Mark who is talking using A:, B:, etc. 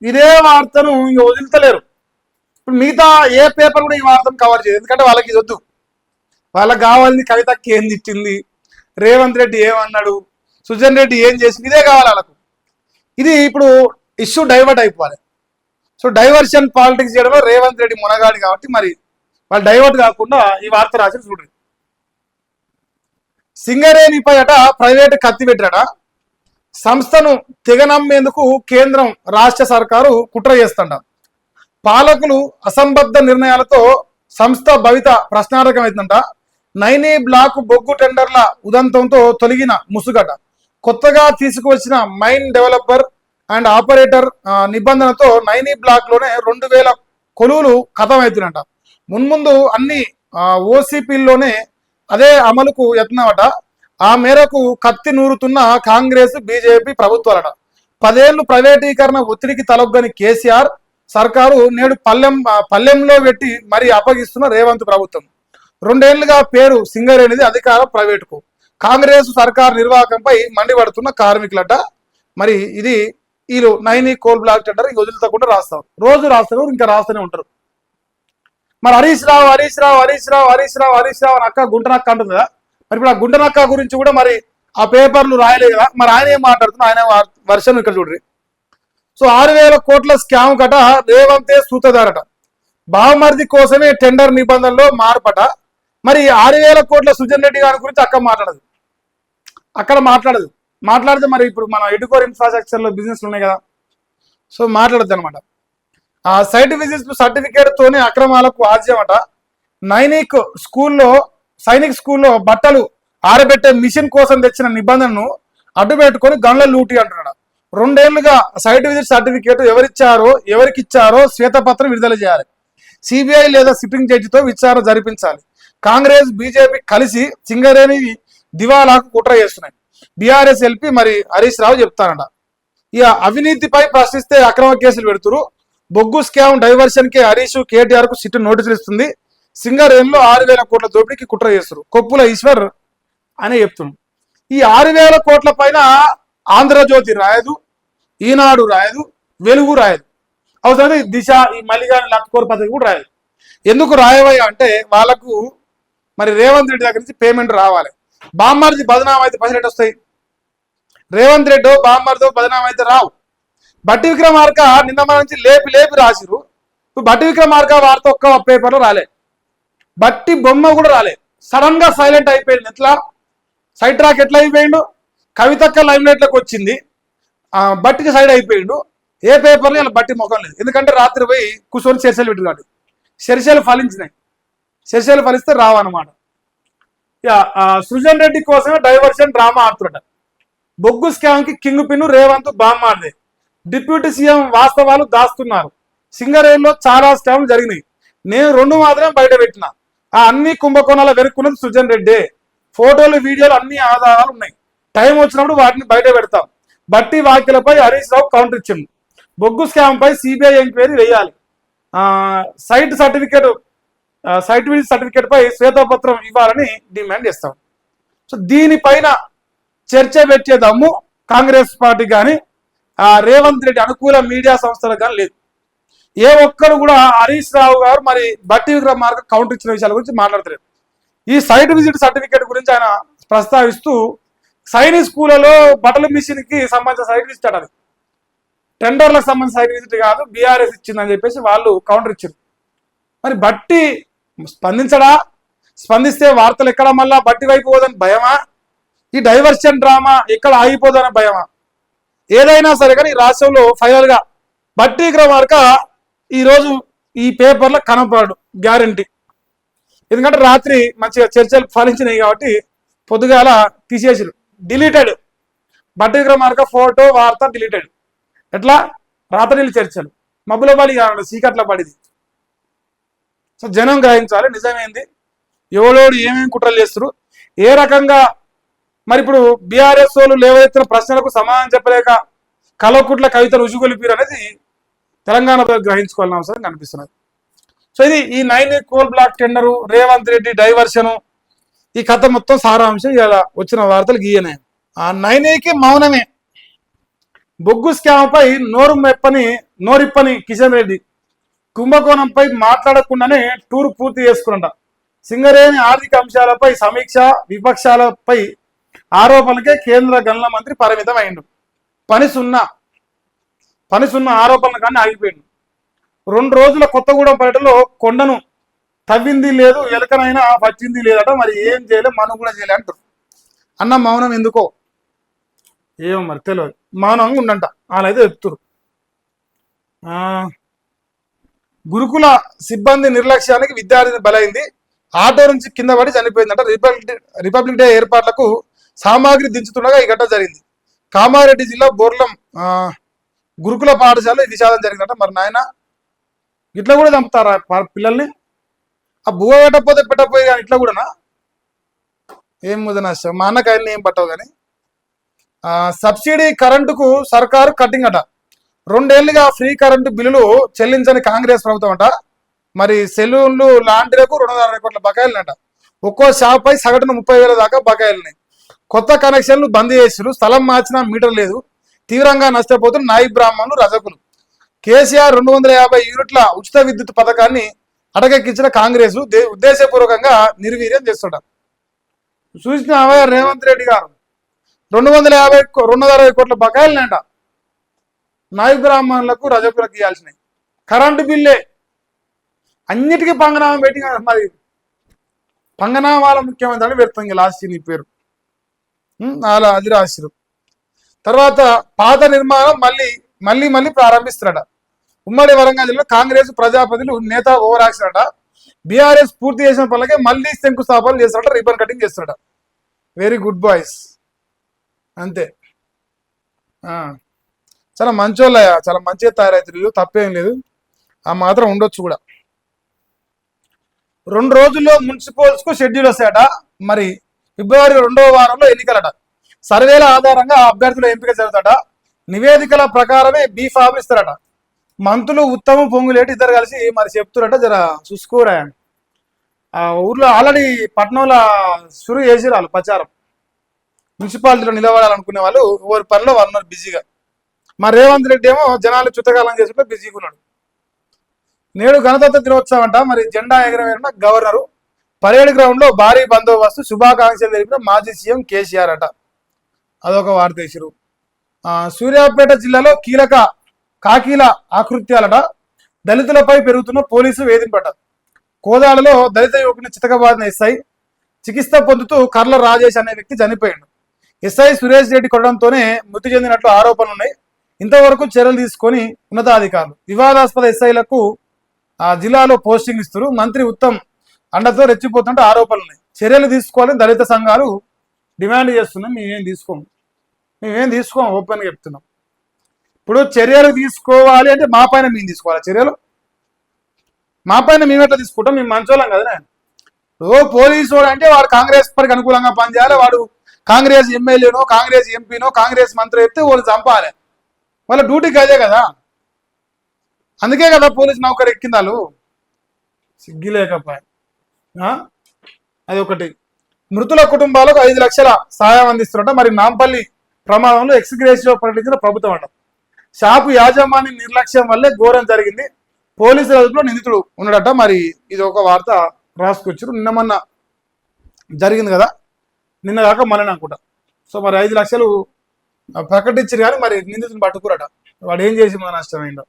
A: ఇదే వార్తను వదులుతలేరు. ఇప్పుడు మిగతా ఏ పేపర్ కూడా ఈ వార్తను కవర్ చేయదు, ఎందుకంటే వాళ్ళకి ఇది వద్దు. వాళ్ళకి కావాలని కవితకి ఏం తిట్టింది, రేవంత్ రెడ్డి ఏమన్నాడు, సుజన్ రెడ్డి ఏం చేసింది, ఇదే కావాలి వాళ్ళకు. ఇది ఇప్పుడు ఇష్యూ డైవర్ట్ అయిపోవాలి. సో డైవర్షన్ పాలిటిక్స్ చేయడంలో రేవంత్ రెడ్డి మునగాడు కాబట్టి మరి వాళ్ళు డైవర్ట్ కాకుండా ఈ వార్త రాసి చూడండి. సింగరేణిపై అట ప్రైవేటు కత్తి పెట్టాడ. సంస్థను తెగనమ్మేందుకు కేంద్రం రాష్ట్ర సర్కారు కుట్ర చేస్తుండ. పాలకులు అసంబద్ధ నిర్ణయాలతో సంస్థ భవిత ప్రశ్నార్థకమైందంట. నైనీ బ్లాక్ బొగ్గు టెండర్ల ఉదంతంతో తొలగిన ముసుగట. కొత్తగా తీసుకువచ్చిన మైన్ డెవలపర్ అండ్ ఆపరేటర్ నిబంధనతో నైనీ బ్లాక్ లోనే 2000 కొలువులు ఖతమవుతున్నట. మున్ముందు అన్ని ఓసీపీల్లోనే అదే అమలుకు యత్నమట. ఆ మేరకు కత్తి నూరుతున్న కాంగ్రెస్ బీజేపీ ప్రభుత్వాలట. 10 ఏళ్లు ప్రైవేటీకరణ ఒత్తిడికి తలొగ్గని కేసీఆర్ సర్కారు నేడు పల్లెంలో పెట్టి మరి అప్పగిస్తున్న రేవంత్ ప్రభుత్వం. 2 ఏళ్లుగా పేరు సింగరేణిది, అధికారం ప్రైవేటుకు. కాంగ్రెస్ సర్కార్ నిర్వాహకంపై మండిపడుతున్న కార్మికులట. మరి ఇది వీళ్ళు నైనీ కోల్ బ్లాక్ టెండర్ ఇంక వదులుతకుండా రాస్తారు, రోజు రాస్తారు, ఇంకా రాస్తూనే ఉంటారు. మరి హరీష్ రావు అని అక్క గుంటనక్క అంటుంది కదా. మరి ఇప్పుడు ఆ గుంటనక్క గురించి కూడా మరి ఆ పేపర్లు రాయలేదు కదా. మరి ఆయన ఏం మాట్లాడుతున్నా, ఆయన వర్షన్ ఇక్కడ చూడ్రి. సో 6000 కోట్ల స్కామ్ కట, రేవంతే సూతదారట. బావమర్ది కోసమే టెండర్ నిబంధనలో మార్పట. మరి 6000 కోట్ల సుజన్ రెడ్డి గారి గురించి అక్కడ మాట్లాడదు. మాట్లాడితే మరి ఇప్పుడు మన ఎడ్యుకోర్ ఇన్ఫ్రాస్ట్రక్చర్ లో బిజినెస్లు ఉన్నాయి కదా, సో మాట్లాడద్దు అనమాట. ఆ సైట్ విజిట్ సర్టిఫికేట్ తోనే అక్రమాలకు ఆజ్యమట. సైనిక్ స్కూల్లో బట్టలు ఆరబెట్టే మిషన్ కోసం తెచ్చిన నిబంధనను అడ్డుపెట్టుకొని గన్ల లూటీ అంటున్నాడు. 2 ఏళ్లుగా సైట్ విజిట్ సర్టిఫికేట్ ఎవరికిచ్చారో శ్వేతపత్రం విడుదల చేయాలి. సిబిఐ లేదా సిట్టింగ్ జడ్జితో విచారణ జరిపించాలి. కాంగ్రెస్ బీజేపీ కలిసి సింగరేణి దివాలాకు కుట్ర చేస్తున్నాయి. బీఆర్ఎస్ ఎల్పీ మరి హరీష్ రావు చెప్తారంట. ఇక అవినీతిపై ప్రశ్నిస్తే అక్రమ కేసులు పెడుతురు. బొగ్గు స్కామ్ డైవర్షన్ కి హరీష్ కేటీఆర్ కు సిట్ నోటీసులు ఇస్తుంది. సింగరేణిలో 6000 కోట్ల దోపిడీకి కుట్ర చేస్తారు. కొప్పుల ఈశ్వర్ అని చెప్తున్నాడు. ఈ 6000 కోట్ల పైన ఆంధ్రజ్యోతి రాయదు, ఈనాడు రాయదు, వెలుగు రాయదు. అవసరం దిశ, ఈ మల్లిగాని లక్కోర్ పద్ధతి కూడా రాయదు. ఎందుకు రాయవయ్యా అంటే వాళ్ళకు మరి రేవంత్ రెడ్డి దగ్గర నుంచి పేమెంట్ రావాలి. బామ్మర్ది బదనాం అయితే పైసలు వస్తాయి. రేవంత్ రెడ్డి బామ్మర్దో బదనాం అయితే రావు. బట్టి విక్రమార్క నిన్న మన నుంచి లేపి రాసిరు. ఇప్పుడు బట్టి విక్రమార్క వార్త ఒక్క పేపర్లో రాలే, బట్టి బొమ్మ కూడా రాలే. సడన్ గా సైలెంట్ అయిపోయింది. ఎట్లా సైడ్ ట్రాక్ ఎట్లా అయిపోయిండు? కవితక్క లైమ్ లైట్ లోకి వచ్చింది, బట్టికి సైడ్ అయిపోయిండు. ఏ పేపర్లో ఇలా బట్టి ముఖం లేదు. ఎందుకంటే రాత్రి పోయి కూర్చొని చర్చలు పెట్టు కాబట్టి చర్చలు ఫలించినాయి. చర్చలు ఫలిస్తే రావన్నమాట. సుజన్ రెడ్డి కోసమే డైవర్షన్ డ్రామా ఆడుతుంట. బొగ్గు స్కామ్ కి కింగ్ పిన్ రేవంత్ బామ్మార్దే. డిప్యూటీ సీఎం వాస్తవాలు దాస్తున్నారు. సింగరేణిలో చాలా స్కామ్ జరిగినాయి, నేను 2 మాత్రమే బయట పెట్టిన. ఆ అన్ని కుంభకోణాల వెనుక్కున్నది సుజన్ రెడ్డి. ఫోటోలు వీడియోలు అన్ని ఆధారాలు ఉన్నాయి. టైం వచ్చినప్పుడు వాటిని బయట పెడతాం. బట్టి వ్యాఖ్యలపై హరీష్ రావు కౌంటర్ ఇచ్చింది. బొగ్గు స్కామ్ పై సిబిఐ ఎంక్వైరీ వేయాలి. సైట్ విజిట్ సర్టిఫికేట్ పై శ్వేతపత్రం ఇవ్వాలని డిమాండ్ చేస్తాం. సో దీనిపైన చర్చ పెట్టే దమ్ము కాంగ్రెస్ పార్టీ కానీ రేవంత్ రెడ్డి అనుకూల మీడియా సంస్థలకు కానీ లేదు. ఏ ఒక్కరు కూడా హరీష్ రావు గారు మరి బట్టి విక్రమార్క కౌంటర్ ఇచ్చిన విషయాల గురించి మాట్లాడతలేదు. ఈ సైట్ విజిట్ సర్టిఫికేట్ గురించి ఆయన ప్రస్తావిస్తూ సైనిక్ స్కూళ్లలో బట్టల మిషన్ కి సంబంధించిన సైట్ విజిట్ అది టెండర్లకు సంబంధించిన సైట్ విజిట్ కాదు, బీఆర్ఎస్ ఇచ్చిందని చెప్పేసి వాళ్ళు కౌంటర్ ఇచ్చారు. మరి బట్టి స్పందిస్తే వార్తలు ఎక్కడ మళ్ళా బట్టి వైపు పోదని భయమా? ఈ డైవర్షన్ డ్రామా ఎక్కడ ఆగిపోదని భయమా? ఏదైనా సరే కానీ రాష్ట్రంలో ఫైనల్ గా బట్టి విక్రమార్క ఈరోజు ఈ పేపర్లో కనపడాడు గ్యారంటీ. ఎందుకంటే రాత్రి మంచిగా చర్చలు ఫలించినాయి కాబట్టి పొద్దుగాల తీసేసారు, డిలీటెడ్. బట్టి విక్రమార్క ఫోటో వార్త డిలీటెడ్. ఎట్లా? రాత్రి చర్చలు మబ్బుల పడి కాదు, చీకట్ల పడిది. సో జనం గ్రహించాలి నిజమేంది, ఎవడోడు ఏమేమి కుట్రలు చేస్తారు, ఏ రకంగా. మరి ఇప్పుడు బీఆర్ఎస్ వాళ్ళు లేవనెత్తిన ప్రశ్నలకు సమాధానం చెప్పలేక కలవకుట్ల కవితలు ఉజుగొలిపారు అనేది తెలంగాణ గ్రహించుకోవాలని అవసరం కనిపిస్తున్నది. సో ఇది ఈ Naini coal block tender, Revanth Reddy diversion, ఈ కథ మొత్తం సారాంశం ఇలా వచ్చిన వార్తలు గీయనే. ఆ నైనీకి మౌనమే. బొగ్గు స్కామ్పై నోరిప్పని కిషన్ రెడ్డి కుంభకోణంపై మాట్లాడకుండానే టూర్ పూర్తి చేసుకున్నట. సింగరేణి ఆర్థిక అంశాలపై సమీక్ష, విపక్షాలపై ఆరోపణలకే కేంద్ర గనుల మంత్రి పరిమితం అయిండు. పని సున్నా ఆరోపణల కానీ ఆగిపోయిండు. 2 రోజుల కొత్తగూడెం పర్యటనలో కొండను తవ్వింది లేదు, ఎలకనైనా పట్టింది లేదట. మరి ఏం చేయలే, మనం కూడా చేయలే అంటారు. అన్న మౌనం ఎందుకో ఏమో మరి తెలియదు, మౌనంగా ఉండంట వాళ్ళైతే చెప్తురు. గురుకుల సిబ్బంది నిర్లక్ష్యానికి విద్యార్థిని బలైంది, ఆటో నుంచి కింద పడి చనిపోయిందంట. రిపబ్లిక్ డే ఏర్పాట్లకు సామాగ్రి దించుతుండగా ఈ ఘటన జరిగింది. కామారెడ్డి జిల్లా బోర్లం గురుకుల పాఠశాల ఈ విషాదం జరిగిందంట. మరి నాయన ఇట్లా కూడా చంపుతారా పిల్లల్ని? ఆ బువ్వ పెట్టపోయి కానీ ఇట్లా కూడానా? ఏం ముదనష్టం, మా అన్నకి ఆయన ఏం పట్టవు. కానీ సబ్సిడీ కరెంటుకు సర్కారు కట్టింగ్ అట. 2 ఏళ్లుగా ఫ్రీ కరెంటు బిల్లులు చెల్లించని కాంగ్రెస్ ప్రభుత్వం అట. మరి సెలూన్లు, లాండ్రీలకు 260 కోట్ల బకాయిలనట. ఒక్కో షాప్పై సగటున 30,000 దాకా బకాయిలున్నాయి. కొత్త కనెక్షన్లు బంద్ చేసిరు, స్థలం మార్చినా మీటర్ లేదు. తీవ్రంగా నష్టపోతున్న నాయి బ్రాహ్మణులు, రజకులు. కేసీఆర్ 250 యూనిట్ల ఉచిత విద్యుత్ పథకాన్ని అటకెక్కించిన కాంగ్రెస్ ఉద్దేశపూర్వకంగా నిర్వీర్యం చేస్తుట. చూసిన రేవంత్ రెడ్డి గారు 260 కోట్ల బకాయిలనంట నాయి బ్రాహ్మణులకు, రజకులకు ఇవ్వాల్సినవి. కరెంటు బిల్లే అన్నిటికీ పంగనామం పెట్టి, మరి పంగనామాల ముఖ్యమంత్రి అని పెడతాం. ఇంకా లాస్ట్ నీ పేరు అలా అది రాసిరు. తర్వాత పాత నిర్మాణం మళ్ళీ ప్రారంభిస్తారట. ఉమ్మడి వరంగల్ జిల్లా కాంగ్రెస్ ప్రజాప్రతినిధులు నేత ఓవర్ యాక్షన్ అట. బీఆర్ఎస్ పూర్తి చేసిన పనులకే మళ్ళీ శంకుస్థాపన చేస్తారట, రిబన్ కటింగ్ చేస్తారట. వెరీ గుడ్ బాయ్స్, అంతే. చాలా మంచోళ్ళ, చాలా మంచిగా తయారవుతారు, తప్పేం లేదు. ఆ మాత్రం ఉండొచ్చు కూడా. 2 రోజుల్లో మున్సిపల్స్ కు షెడ్యూల్ వస్తాయట. మరి ఫిబ్రవరి 2వ వారంలో ఎన్నికలట. సర్వేల ఆధారంగా అభ్యర్థుల ఎంపిక జరుగుతాట. నివేదికల ప్రకారమే బీ ఫామ్లు ఇస్తారట. మంత్రులు ఉత్తమ పొంగులేటి ఇద్దరు కలిసి మరి చెప్తారట. జర చూసుకోరా. ఆ ఊర్లో ఆల్రెడీ పట్నంలో షురు చేసిరు వాళ్ళు ప్రచారం. మున్సిపాలిటీలో నిలబడాలనుకునే వాళ్ళు ఎవరి పనిలో వాళ్ళు ఉన్నారు బిజీగా. మరి రేవంత్ రెడ్డి ఏమో జనాలు చుట్టకాలం చేసుకుంటే బిజీగా ఉన్నాడు. నేడు గణతంత్ర దినోత్సవం అంట. మరి జెండా ఎగరవేసిన గవర్నరు. పరేడ్ గ్రౌండ్ లో భారీ బందోబస్తు, శుభాకాంక్షలు తెలిపిన మాజీ సీఎం కేసీఆర్ అట. అదొక వార్త వేసిరు. సూర్యాపేట జిల్లాలో కాకీల ఆకృత్యాలట. దళితులపై పెరుగుతున్న పోలీసు వేధింపట. కోదాడలో దళిత యువకుని చితకబాదిన ఎస్ఐ చికిత్స పొందుతూ కర్ల రాజేష్ అనే వ్యక్తి చనిపోయాడు. ఎస్ఐ సురేష్ రెడ్డి కొట్టడంతోనే మృతి చెందినట్లు ఆరోపణలున్నాయి. ఇంతవరకు చర్యలు తీసుకొని ఉన్నతాధికారులు. వివాదాస్పద ఎస్ఐలకు జిల్లాలో పోస్టింగ్ ఇస్తారు. మంత్రి ఉత్తమ్ అండతో రెచ్చిపోతుంటే ఆరోపణలున్నాయి. చర్యలు తీసుకోవాలని దళిత సంఘాలు డిమాండ్ చేస్తున్నాం. మేమేం తీసుకోం, ఓపెన్గా చెప్తున్నాం. ఇప్పుడు చర్యలు తీసుకోవాలి అంటే మా పైన మేము తీసుకోవాలి చర్యలు. మా పైన మేము ఎట్లా తీసుకుంటాం? మేము మంచోళ్ళం కదా. పోలీసు వాడు అంటే వాడు కాంగ్రెస్ పార్టీకి అనుకూలంగా పనిచేయాలి. వాడు కాంగ్రెస్ ఎమ్మెల్యేనో, కాంగ్రెస్ ఎంపీనో, కాంగ్రెస్ మంత్రి చెప్తే వాళ్ళు చంపాలి. వాళ్ళ డ్యూటీకి అదే కదా. అందుకే కదా పోలీసు నౌకరు ఎక్కిందాలు. సిగ్గిలేకపోయా. అది ఒకటి. మృతుల కుటుంబాలకు 5 లక్షల సహాయం అందిస్తున్నట్ట. మరి నాంపల్లి ప్రమాదంలో ఎక్స్గ్రేషియో ప్రకటించిన ప్రభుత్వం అంట. షాపు యాజమాన్య నిర్లక్ష్యం వల్లే ఘోరం జరిగింది. పోలీసుల అదుపులో నిందితుడు ఉన్నాడట. మరి ఇది ఒక వార్త రాసుకొచ్చారు. నిన్న మొన్న జరిగింది కదా, నిన్న కాక మొన్న అనుకుంటా. సో మరి 5 లక్షలు ప్రకటించారు కానీ మరి నిందితుని పట్టుకురట. వాడు ఏం చేసి మన నష్టమైందో.